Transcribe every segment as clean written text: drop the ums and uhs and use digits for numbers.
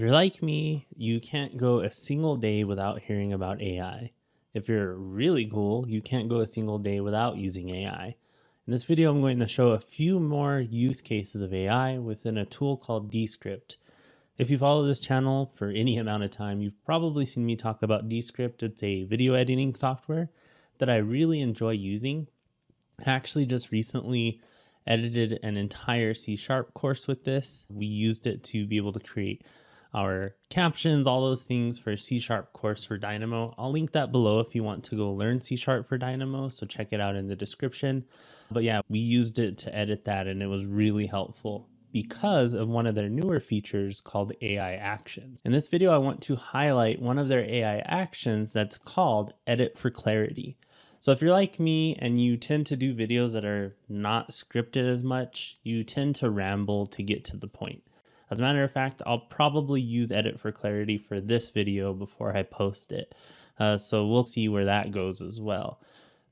you're like me, you can't go a single day without hearing about AI. If you're really cool, you can't go a single day without using AI. In this video, I'm going to show a few more use cases of AI within a tool called Descript. If you follow this channel for any amount of time, you've probably seen me talk about Descript. It's a video editing software that I really enjoy using. I actually just recently edited an entire C# course with this. We used it to be able to create our captions, all those things for a C# course for Dynamo. I'll link that below if you want to go learn C# for Dynamo, so check it out in the description. But yeah, we used it to edit that and it was really helpful because of one of their newer features called AI actions. In this video, I want to highlight one of their AI actions that's called Edit for Clarity. So if you're like me and you tend to do videos that are not scripted as much, you tend to ramble to get to the point. As a matter of fact, I'll probably use Edit for Clarity for this video before I post it. So we'll see where that goes as well.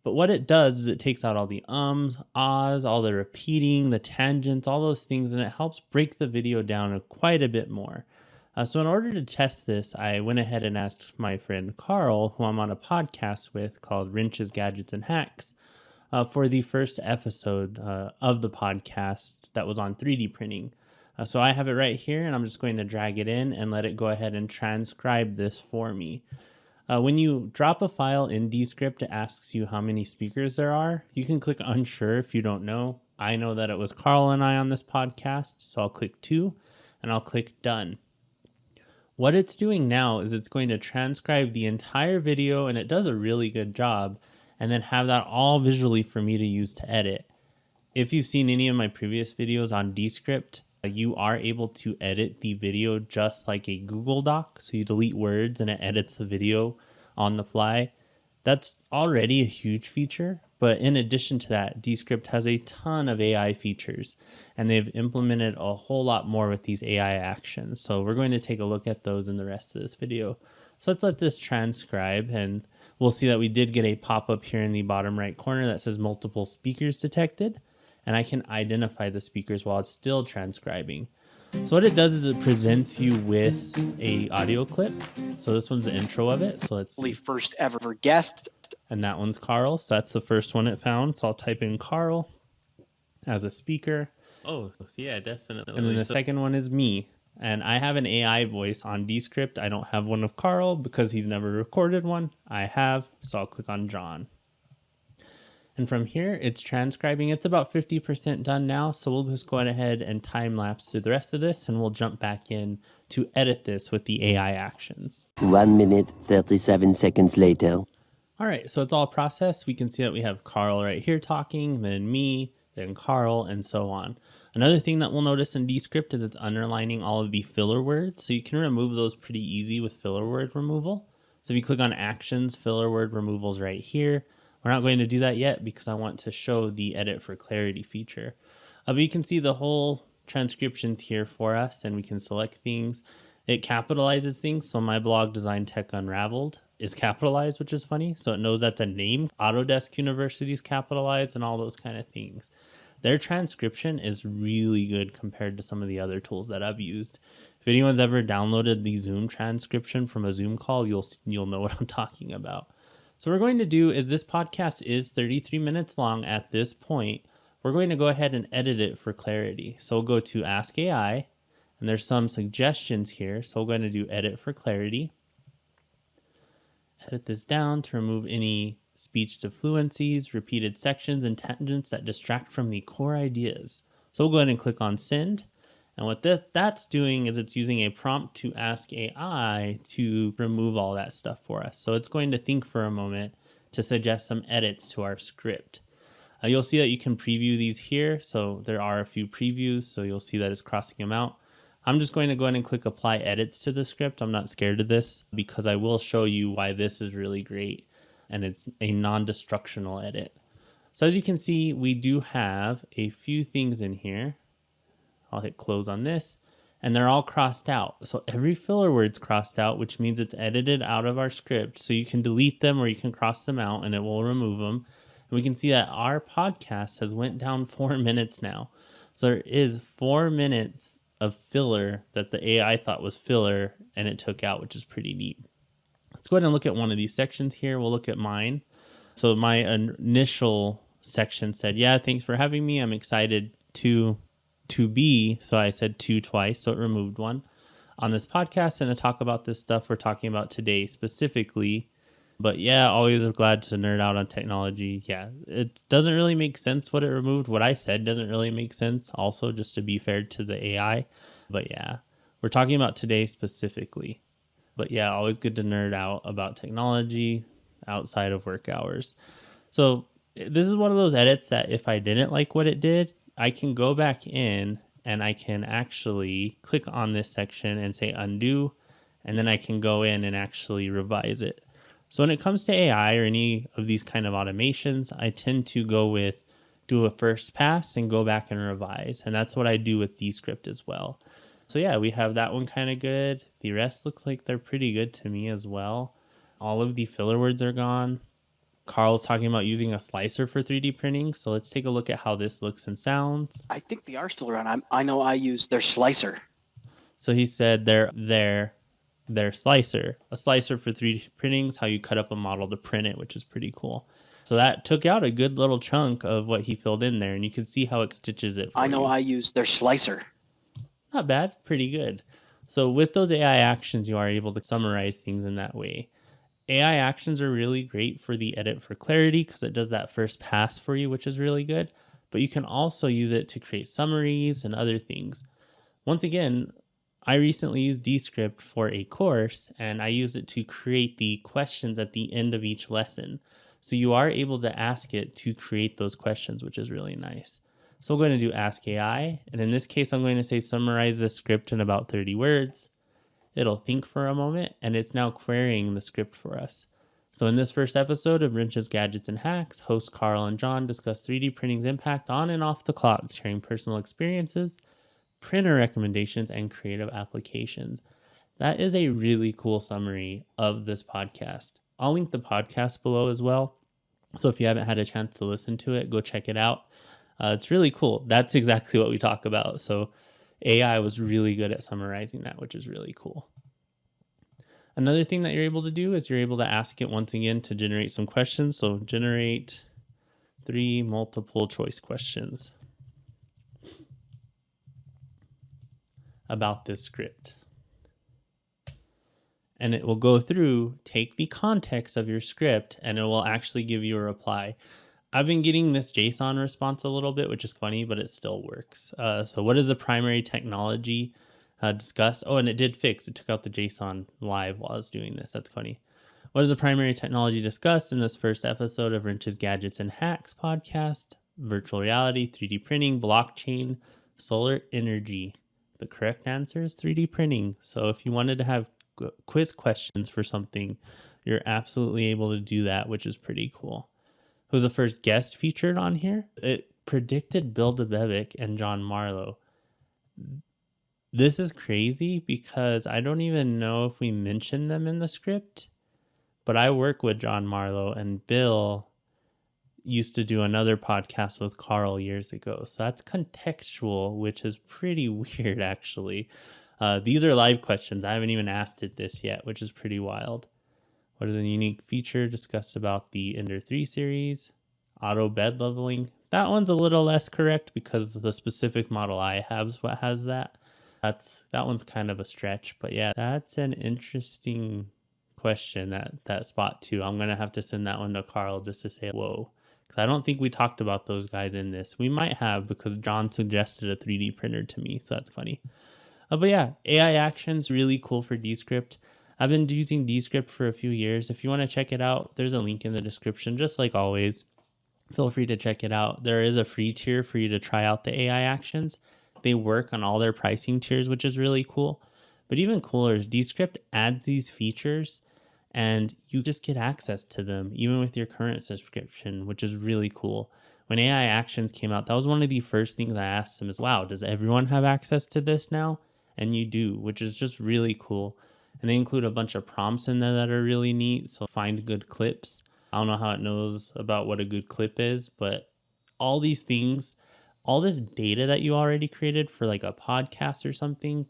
But what it does is it takes out all the ums, ahs, all the repeating, the tangents, all those things, and it helps break the video down quite a bit more. So in order to test this, I went ahead and asked my friend Carl, who I'm on a podcast with called Wrenches, Gadgets, and Hacks, for the first episode of the podcast that was on 3D printing. So I have it right here, and I'm just going to drag it in and let it go ahead and transcribe this for me. When you drop a file in Descript, it asks you how many speakers there are. You can click unsure if you don't know. I know that it was Carl and I on this podcast, so I'll click 2, and I'll click done. What it's doing now is it's going to transcribe the entire video, and it does a really good job, and then have that all visually for me to use to edit. If you've seen any of my previous videos on Descript, you are able to edit the video just like a Google Doc. So you delete words and it edits the video on the fly. That's already a huge feature. But in addition to that, Descript has a ton of AI features, and they've implemented a whole lot more with these AI actions. So we're going to take a look at those in the rest of this video. So let's let this transcribe, and we'll see that we did get a pop-up here in the bottom right corner that says multiple speakers detected. And I can identify the speakers while it's still transcribing. So what it does is it presents you with a audio clip. So this one's the intro of it. So let's see. First ever guest. And that one's Carl. So that's the first one it found. So I'll type in Carl as a speaker. Oh, yeah, definitely. And then the second one is me. And I have an AI voice on Descript. I don't have one of Carl because he's never recorded one. I have. So I'll click on John. And from here, it's transcribing. It's about 50% done now. So we'll just go ahead and time lapse through the rest of this, and we'll jump back in to edit this with the AI actions. 1 minute, 37 seconds later. All right, so it's all processed. We can see that we have Carl right here talking, then me, then Carl, and so on. Another thing that we'll notice in Descript is it's underlining all of the filler words. So you can remove those pretty easy with filler word removal. So if you click on actions, filler word removal's right here. We're not going to do that yet because I want to show the edit for clarity feature. But you can see the whole transcriptions here for us, and we can select things. It capitalizes things. So my blog, Design Tech Unraveled, is capitalized, which is funny. So it knows that's a name. Autodesk University is capitalized and all those kind of things. Their transcription is really good compared to some of the other tools that I've used. If anyone's ever downloaded the Zoom transcription from a Zoom call, you'll know what I'm talking about. So what we're going to do is, this podcast is 33 minutes long at this point. We're going to go ahead and edit it for clarity. So we'll go to Ask AI, and there's some suggestions here. So we're going to do Edit for Clarity. Edit this down to remove any speech defluencies, repeated sections, and tangents that distract from the core ideas. So we'll go ahead and click on Send. And what that's doing is it's using a prompt to ask AI to remove all that stuff for us. So it's going to think for a moment to suggest some edits to our script. You'll see that you can preview these here. So there are a few previews. So you'll see that it's crossing them out. I'm just going to go ahead and click Apply Edits to the script. I'm not scared of this because I will show you why this is really great. And it's a non-destructional edit. So as you can see, we do have a few things in here. I'll hit close on this, and they're all crossed out. So every filler word's crossed out, which means it's edited out of our script. So you can delete them or you can cross them out and it will remove them. And we can see that our podcast has went down 4 minutes now. So there is 4 minutes of filler that the AI thought was filler and it took out, which is pretty neat. Let's go ahead and look at one of these sections here. We'll look at mine. So my initial section said, yeah, thanks for having me. I'm excited to be. So I said to twice. So it removed one on this podcast. And to talk about this stuff we're talking about today specifically. But yeah, always glad to nerd out on technology. Yeah, it doesn't really make sense what it removed. What I said doesn't really make sense also, just to be fair to the AI. But yeah, we're talking about today specifically. But yeah, always good to nerd out about technology outside of work hours. So this is one of those edits that if I didn't like what it did, I can go back in and I can actually click on this section and say undo, and then I can go in and actually revise it. So when it comes to AI or any of these kind of automations, I tend to go with do a first pass and go back and revise. And that's what I do with Descript as well. So yeah, we have that one kind of good. The rest looks like they're pretty good to me as well. All of the filler words are gone. Carl's talking about using a slicer for 3D printing. So let's take a look at how this looks and sounds. I think they are still around. I know I use their slicer. So he said their slicer. A slicer for 3D printing is how you cut up a model to print it, which is pretty cool. So that took out a good little chunk of what he filled in there, and you can see how it stitches it for I know you. I use their slicer. Not bad, pretty good. So with those AI actions, you are able to summarize things in that way. AI actions are really great for the edit for clarity because it does that first pass for you, which is really good. But you can also use it to create summaries and other things. Once again, I recently used Descript for a course, and I used it to create the questions at the end of each lesson. So you are able to ask it to create those questions, which is really nice. So I'm going to do Ask AI, and in this case, I'm going to say summarize the script in about 30 words. It'll think for a moment, and it's now querying the script for us. So in this first episode of Wrenches, Gadgets, and Hacks, hosts Carl and John discuss 3D printing's impact on and off the clock, sharing personal experiences, printer recommendations, and creative applications. That is a really cool summary of this podcast. I'll link the podcast below as well. So if you haven't had a chance to listen to it, go check it out. It's really cool. That's exactly what we talk about. So AI was really good at summarizing that, which is really cool. Another thing that you're able to do is you're able to ask it once again to generate some questions. So generate 3 multiple choice questions about this script. And it will go through, take the context of your script, and it will actually give you a reply. I've been getting this JSON response a little bit, which is funny, but it still works. So what is the primary technology discussed? Oh, and it did fix. It took out the JSON live while I was doing this. That's funny. What is the primary technology discussed in this first episode of Wrenches, Gadgets, and Hacks podcast? Virtual reality, 3D printing, blockchain, solar energy. The correct answer is 3D printing. So if you wanted to have quiz questions for something, you're absolutely able to do that, which is pretty cool. Who's the first guest featured on here? It predicted Bill DeBevick and John Marlowe. This is crazy because I don't even know if we mentioned them in the script, but I work with John Marlowe, and Bill used to do another podcast with Carl years ago. So that's contextual, which is pretty weird, actually. These are live questions. I haven't even asked it this yet, which is pretty wild. What is a unique feature discussed about the Ender 3 series? Auto bed leveling. That one's a little less correct because the specific model I have is what has that. That one's kind of a stretch, but yeah, that's an interesting question, that spot too. I'm going to have to send that one to Carl just to say, whoa, because I don't think we talked about those guys in this. We might have because John suggested a 3D printer to me, so that's funny. But yeah, AI actions, really cool for Descript. I've been using Descript for a few years. If you want to check it out, there's a link in the description, just like always. Feel free to check it out. There is a free tier for you to try out the AI actions. They work on all their pricing tiers, which is really cool. But even cooler is Descript adds these features and you just get access to them, even with your current subscription, which is really cool. When AI actions came out, that was one of the first things I asked them is, wow, does everyone have access to this now? And you do, which is just really cool. And they include a bunch of prompts in there that are really neat. So find good clips. I don't know how it knows about what a good clip is, but all these things all this data that you already created for like a podcast or something,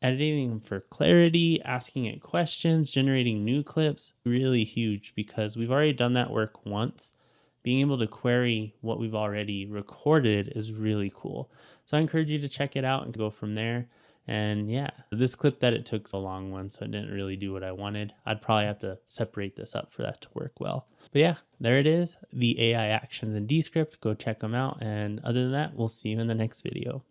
editing them for clarity, asking it questions, generating new clips, really huge because we've already done that work once. Being able to query what we've already recorded is really cool. So I encourage you to check it out and go from there. And yeah, this clip that it took's a long one, so it didn't really do what I wanted. I'd probably have to separate this up for that to work well. But yeah, there it is. The AI actions in Descript. Go check them out. And other than that, we'll see you in the next video.